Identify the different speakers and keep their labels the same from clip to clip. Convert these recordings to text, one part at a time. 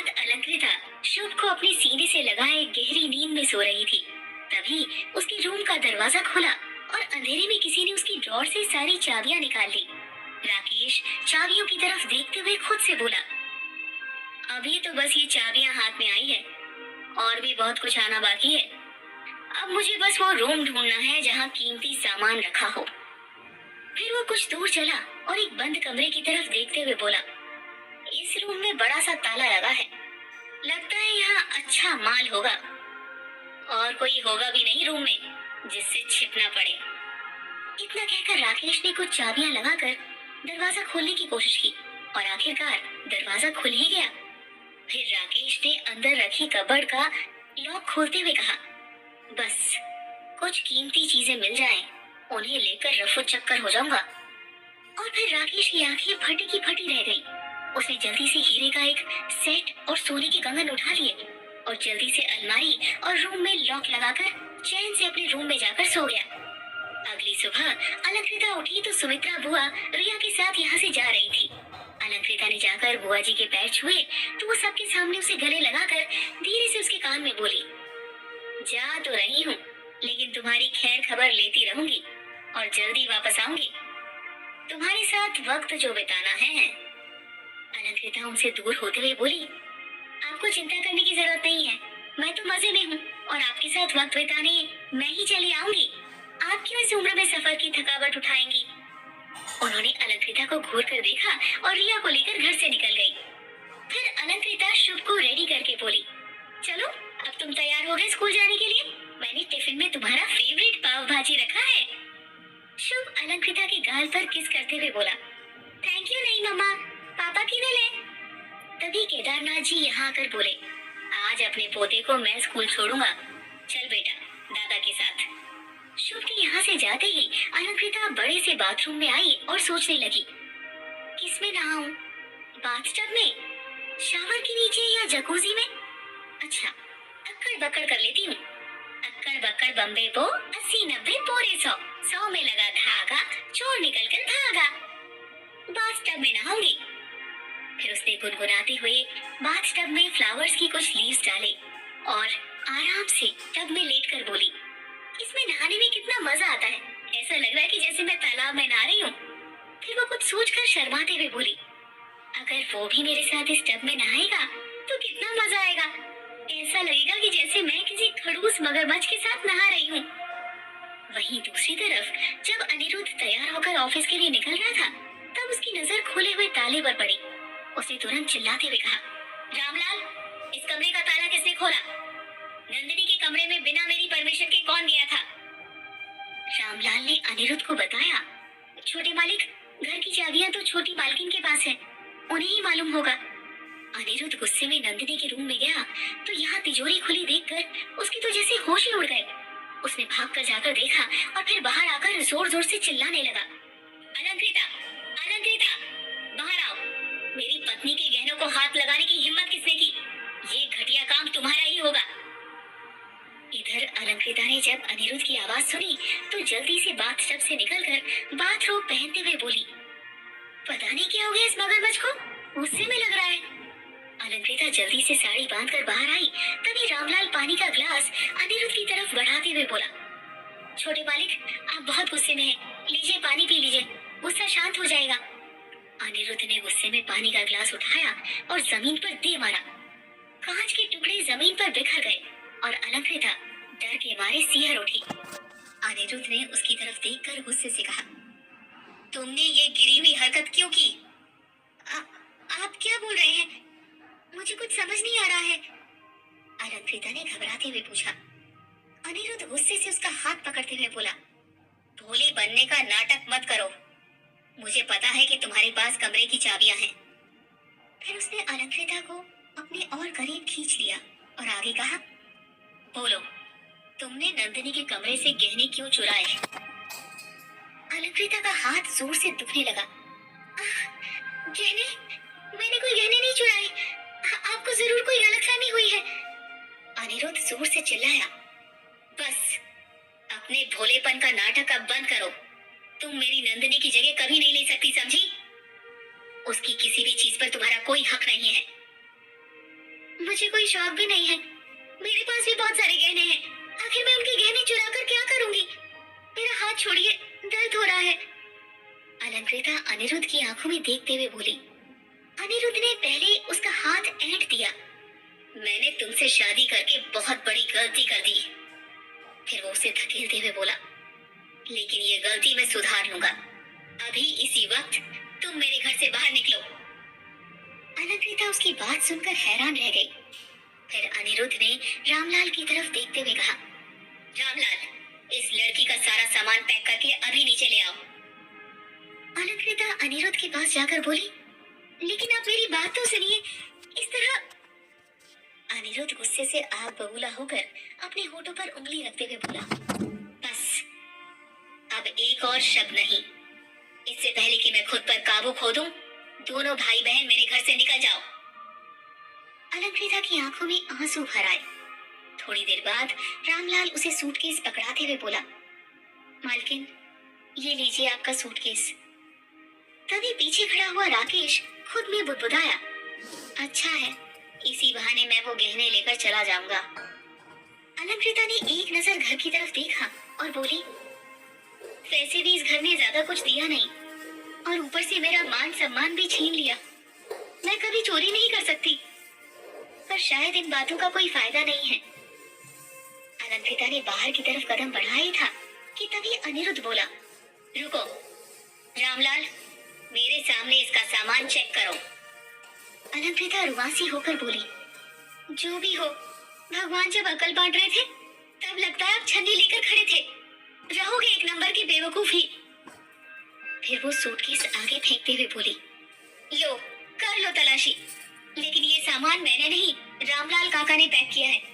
Speaker 1: रात अलंकृता शुभ को अपने सीने से लगाए गहरी नींद में सो रही थी। तभी उसके रूम का दरवाजा खुला और अंधेरे में किसी ने उसकी ड्रॉर से सारी चाबियां निकाल ली। राकेश चाबियों की तरफ देखते हुए खुद से बोला, अभी तो बस ये चाबियां हाथ में आई है और भी बहुत कुछ आना बाकी है। अब मुझे बस वो रूम ढूंढना है जहाँ कीमती सामान रखा हो। फिर वो कुछ दूर चला और एक बंद कमरे की तरफ देखते हुए बोला, इस रूम में बड़ा सा ताला लगा है, लगता है यहाँ अच्छा माल होगा और कोई होगा भी नहीं रूम में जिससे छिपना पड़े। इतना कहकर राकेश ने कुछ चाबियां लगाकर दरवाजा खोलने की कोशिश की और आखिरकार दरवाजा खुल ही गया। फिर राकेश ने अंदर रखी कबर्ड का लॉक खोलते हुए कहा, बस कुछ कीमती चीजें मिल जाएं, उन्हें लेकर रफू चक्कर हो जाऊंगा। और फिर राकेश की आंखें फटी की फटी रह गई। उसने जल्दी से हीरे का एक सेट और सोने के कंगन उठा लिए और जल्दी से अलमारी और रूम में लॉक लगाकर चैन से अपने रूम में जाकर सो गया। अगली सुबह अलंकृता उठी तो सुमित्रा बुआ रिया के साथ यहाँ से जा रही थी। अलंकृता ने जाकर बुआ जी के पैर छुए तो वो सबके सामने उसे गले लगाकर धीरे से उसके कान में बोली, जा तो रही हूँ लेकिन तुम्हारी खैर खबर लेती रहूंगी और जल्दी वापस आऊंगी। तुम्हारे साथ वक्त जो बिताना है। अलंकृता उनसे दूर होते हुए बोली, आपको चिंता करने की जरूरत नहीं है, मैं तो मजे में हूँ और आपके साथ वक्त बिताने मैं ही चली आऊंगी। आप क्यों इस उम्र में सफर की थकावट उठाएंगी। उन्होंने अलंकृता को घूर कर देखा और रिया को लेकर घर से निकल गई। फिर अलंकृता शुभ को रेडी करके बोली, चलो अब तुम तैयार हो गए स्कूल जाने के लिए, मैंने टिफिन में तुम्हारा फेवरेट पाव भाजी रखा है। शुभ अलंकृता के गाल पर किस करते हुए बोला, थैंक यू नहीं मम्मा, पापा की ले। तभी केदारनाथ जी यहाँ आकर बोले, आज अपने पोते को मैं स्कूल छोड़ूंगा, चल बेटा दादा के साथ। शुभ के यहाँ से जाते ही अलंकृता बड़े से बाथरूम में आई और सोचने लगी, किसमें नहाऊं, बाथटब में, शावर के नीचे या जकूजी में। अच्छा अक्कड़ बक्कड़ कर लेती हूँ। अक्कड़ बक्कड़ बम्बे पो 80-90 पोरे 100 में लगा धागा, चोर निकल कर भागा, बाथटब में नहाऊंगी। फिर उसने गुनगुनाते हुए बाथटब में फ्लावर्स की कुछ लीव्स डाले और आराम से टब में लेटकर बोली, इसमें नहाने में कितना मजा आता है, ऐसा लग रहा है कि जैसे मैं तालाब में नहा रही हूँ। फिर वो कुछ सोचकर शर्माते हुए बोली, अगर वो भी मेरे साथ इस टब में नहाएगा तो कितना मजा आएगा, ऐसा लगेगा कि जैसे मैं किसी खड़ूस मगरमच्छ के साथ नहा रही हूँ। वहीं दूसरी तरफ जब अनिरुद्ध तैयार होकर ऑफिस के लिए निकल रहा था तब उसकी नजर खुले हुए ताले पर पड़ी। उसने तुरंत चिल्लाते हुए कहा, रामलाल इस कमरे का ताला किसने खोला, नंदिनी के कमरे में बिना मेरी परमिशन के कौन गया था। रामलाल ने अनिरुद्ध को बताया, छोटे मालिक घर की चाबियां तो छोटी मालकिन के पास है, उन्हें ही मालूम होगा। अनिरुद्ध गुस्से में नंदिनी के रूम में गया तो यहाँ तिजोरी खुली देखकर उसकी तो जैसे होश ही उड़ गए। उसने भागकर जाकर देखा और फिर बाहर आकर जोर जोर से चिल्लाने लगा, अलंकृता अलंकृता बाहर आओ, मेरी पत्नी के गहनों को हाथ लगाने की हिम्मत किसने की, ये घटिया काम तुम्हारा ही होगा। इधर अलंकृता ने जब अनिरुद्ध की आवाज सुनी तो जल्दी से बाथटब से निकलकर बाथरोब पहनते हुए बोली, पता नहीं क्या हो गया इस मगरमच्छ को, गुस्से में लग रहा है। अलंकृता जल्दी से साड़ी बांधकर बाहर आई तभी रामलाल पानी का ग्लास अनिरुद्ध की तरफ बढ़ाते हुए बोला, छोटे मालिक आप बहुत गुस्से में हैं, लीजिए पानी पी लीजिए, गुस्सा शांत हो जाएगा। अनिरुद्ध ने गुस्से में पानी का ग्लास उठाया और जमीन पर दे मारा। कांच के टुकड़े जमीन पर बिखर गए और अलंकृता डर के मारे सिहर उठी। अनिरुद्ध ने उसकी तरफ देखकर गुस्से से कहा, तुमने ये गिरी हुई हरकत क्यों की। आप क्या बोल रहे हैं, मुझे कुछ समझ नहीं आ रहा है। अलंकृता ने घबराते हुए पूछा। अनिरुद्ध गुस्से से उसका हाथ पकड़ते हुए बोला, भोली बनने का नाटक मत करो, मुझे पता है कि तुम्हारे पास कमरे की चाबियां हैं। फिर उसने अलंकृता को अपने और करीब खींच लिया और आगे कहा, बोलो तुमने नंदिनी के कमरे से गहने क्यों चुराए। अलंकृता का हाथ जोर से दुखने लगा। गहने, मैंने कोई गहने नहीं चुराए, आपको जरूर कोई गलतफहमी हुई है। अनिरुद्ध जोर से चिल्लाया, बस अपने भोलेपन का नाटक अब बंद करो, तुम मेरी नंदिनी की जगह कभी नहीं ले सकती, समझी। उसकी किसी भी चीज पर तुम्हारा कोई हक नहीं है। मुझे कोई शौक भी नहीं है। मेरे पास भी बहुत सारे गहने हैं। आखिर मैं उनके गहने चुरा कर क्या करूंगी? मेरा हाथ छोड़िए, दर्द हो रहा है। अलंकृता अनिरुद्ध की आंखों में देखते हुए बोली। अनिरुद्ध ने पहले उसका हाथ ऐंठ दिया। मैंने तुमसे शादी करके बहुत बड़ी गलती कर दी। फिर वो उसे धकेलते हुए बोला, लेकिन ये गलती मैं सुधार लूंगा। अभी इसी वक्त तुम मेरे घर से बाहर निकलो। अलंकृता उसकी बात सुनकर हैरान रह गई। फिर अनिरुद्ध ने रामलाल की तरफ देखते हुए कहा, रामलाल, इस लड़की का सारा सामान पैक करके अभी नीचे ले आओ। अलंकृता अनिरुद्ध के पास जाकर बोली, लेकिन आप मेरी बात तो सुनिए। इस तरह। अनिरुद्ध गुस्से से आग बबूला होकर अपने होठों पर उंगली रखते हुए बोला, बस अब एक और शब्द नहीं। इससे पहले कि मैं खुद पर काबू खो दूं, दोनों भाई बहन मेरे घर से निकल जाओ। अलंकृता की आंखों में आंसू भर आए। थोड़ी देर बाद रामलाल उसे सूटकेस पकड़ाते हुए बोला, मालकिन, ये लीजिए आपका सूटकेस। तभी पीछे खड़ा हुआ राकेश खुद में बुदबुदाया, अच्छा है, इसी बहाने मैं वो गहने लेकर चला जाऊंगा। अलंकृता ने एक नजर घर की तरफ देखा और बोली, वैसे भी इस घर ने ज्यादा कुछ दिया नहीं, और ऊपर से मेरा मान सम्मान भी छीन लिया। मैं कभी चोरी नहीं कर सकती, पर शायद इन बातों का कोई फायदा नहीं है। अलंकृता ने बाहर की तरफ कदम बढ़ाया ही था कि तभी अनिरुद्ध बोला, रुको रामलाल, मेरे सामने इसका सामान चेक करो। अलंकृता रुआसी होकर बोली, जो भी हो, भगवान जब अकल बांट रहे थे तब लगता है आप छन्नी लेकर खड़े थे। रहोगे एक नंबर की बेवकूफी। फिर वो सूटकेस आगे फेंकते हुए बोली, लो कर लो तलाशी, लेकिन ये सामान मैंने नहीं, रामलाल काका ने पैक किया है।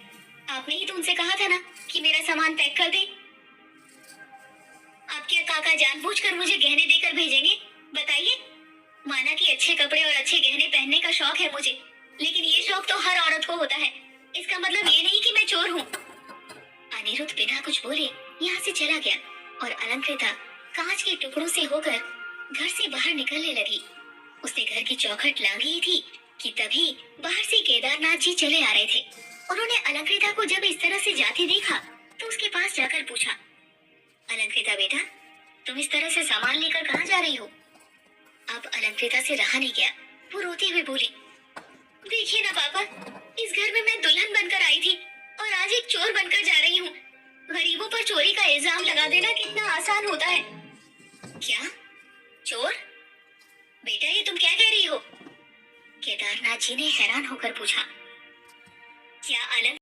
Speaker 1: आपने ही तो उनसे कहा था ना कि मेरा सामान पैक कर दे। अब क्या काका जानबूझकर मुझे गहने देकर भेजेंगे? बताइए। माना कि अच्छे कपड़े और अच्छे गहने पहनने का शौक है मुझे, लेकिन ये शौक तो हर औरत को होता है। इसका मतलब ये नहीं कि मैं चोर हूँ। अनिरुद्ध बिना कुछ बोले यहाँ से चला गया और अलंकृता कांच के टुकड़ों से होकर घर से बाहर निकलने लगी। उसने घर की चौखट लांघी ही थी कि तभी बाहर से केदारनाथ जी चले आ रहे थे। उन्होंने अलंकृता को जब इस तरह से जाते देखा तो उसके पास जाकर पूछा, अलंकृता बेटा, तुम इस तरह से सामान लेकर कहाँ जा रही हो? अब अलंकृता से रहा नहीं गया। वो रोते हुए बोली, देखिए ना पापा, इस घर में मैं दुल्हन बनकर आई थी और आज एक चोर बनकर जा रही हूँ। गरीबों पर चोरी का इल्जाम लगा देना कितना आसान होता है। क्या चोर? बेटा ये तुम क्या कह रही हो? केदारनाथ जी ने हैरान होकर पूछा। क्या अलंकृता